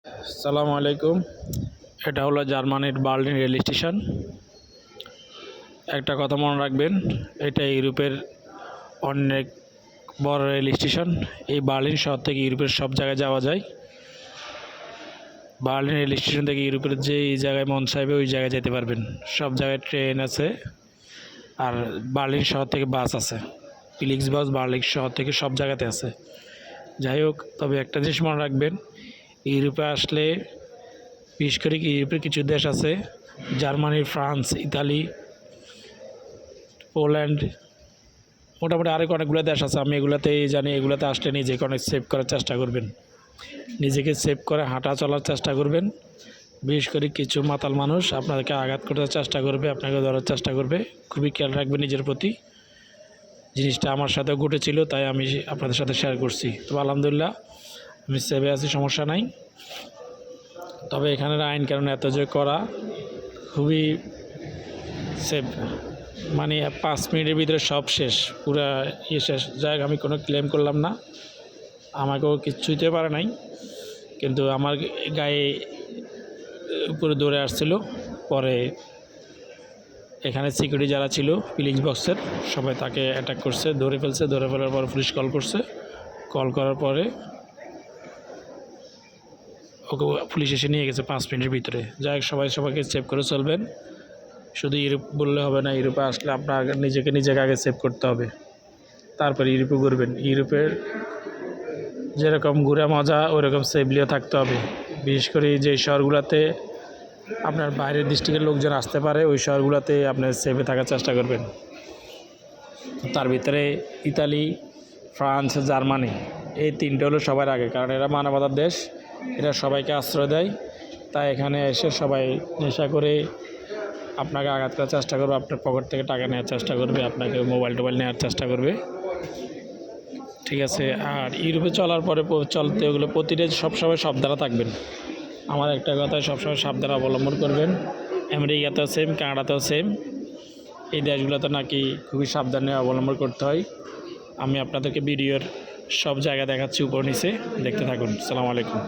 আসসালামু আলাইকুম। এটা হলো জার্মানির বার্লিন রেল স্টেশন। একটা কথা মনে রাখবেন, এটা ইউরোপের অনেক বড় রেল স্টেশন। এই বার্লিন শহর থেকে ইউরোপের সব জায়গায় যাওয়া যায়। বার্লিন রেল স্টেশন থেকে ইউরোপের যে জায়গায় মন চাইবে ওই জায়গায় যেতে পারবেন। সব জায়গায় ট্রেন আছে, আর বার্লিন শহর থেকে বাস আছে। ফিলিক্স বাস বার্লিন শহর থেকে সব জায়গাতে আছে। যাই হোক, তবে একটা জিনিস মনে রাখবেন, ইউরোপে আসলে বিশেষ করে ইউরোপের কিছু দেশ আছে, জার্মানি, ফ্রান্স, ইতালি, পোল্যান্ড, মোটামুটি আরেক অনেকগুলো দেশ আছে। আমি এগুলোতেই জানি। এগুলোতে আসলে নিজেকে অনেক সেভ করার চেষ্টা করবেন, নিজেকে সেভ করে হাঁটা চলার চেষ্টা করবেন। বিশেষ করে কিছু মাতাল মানুষ আপনাদেরকে আঘাত করতে চেষ্টা করবে, আপনাকে ধরার চেষ্টা করবে। খুবই খেয়াল রাখবেন নিজের প্রতি। জিনিসটা আমার সাথেও ঘটেছিল, তাই আমি আপনাদের সাথে শেয়ার করছি। তো আলহামদুলিল্লাহ আমি সেভে আছি, সমস্যা নাই। তবে এখানের আইন কারণ এত যে করা, খুবই সেভ, মানে 5 মিনিটের ভিতরে সব শেষ, পুরো শেষ। যাই হোক, আমি কোনো ক্লেম করলাম না, আমাকেও কিচ্ছুইতে পারে নাই, কিন্তু আমার গায়ে উপরে দৌড়ে আসছিল। পরে এখানে সিকিউরিটি যারা ছিল ফিলিংস বক্সের, সবাই তাকে অ্যাটাক করছে, ধরে ফেলছে। ধরে ফেলার পর পুলিশ কল করছে। কল করার পরে ওকে পুলিশ এসে নিয়ে গেছে 5 মিনিটের ভিতরে। যাই হোক, সবাইকে সেভ করে চলবেন। শুধু ইউরোপ বললে হবে না, ইউরোপে আসলে আপনার নিজেকে আগে সেভ করতে হবে, তারপর ইউরোপে ঘুরবেন। ইউরোপের যেরকম ঘুরে মজা, ওইরকম সেফলিও থাকতে হবে। বিশেষ করে যে শহরগুলোতে আপনার বাইরের ডিস্ট্রিক্টের লোকজন আসতে পারে, ওই শহরগুলোতে আপনার সেফে থাকার চেষ্টা করবেন। তার ভিতরে ইতালি, ফ্রান্স, জার্মানি, এই তিনটে হলো সবার আগে, কারণ এরা মানবতার দেশ, এরা সবাইকে আশ্রয় দেয়। তাই এখানে এসে সবাই নেশা করে আপনাকে আঘাত করার চেষ্টা করবে, আপনার পকেট থেকে টাকা নেওয়ার চেষ্টা করবে, আপনাকে মোবাইল নেওয়ার চেষ্টা করবে। ঠিক আছে। আর ইউরোপে চলার পরে চলতে ওগুলো প্রতিটা সবসময় সাবধানে থাকবেন। আমার একটা কথা, সবসময় সাবধান অবলম্বন করবেন। আমেরিকাতেও সেম, কানাডাতেও সেম। এই দেশগুলোতে নাকি খুবই সাবধানে অবলম্বন করতে হয়। আমি আপনাদেরকে ভিডিওর সব জায়গা দেখাচ্ছি, উপর নিচে দেখতে থাকুন। আসসালামু আলাইকুম।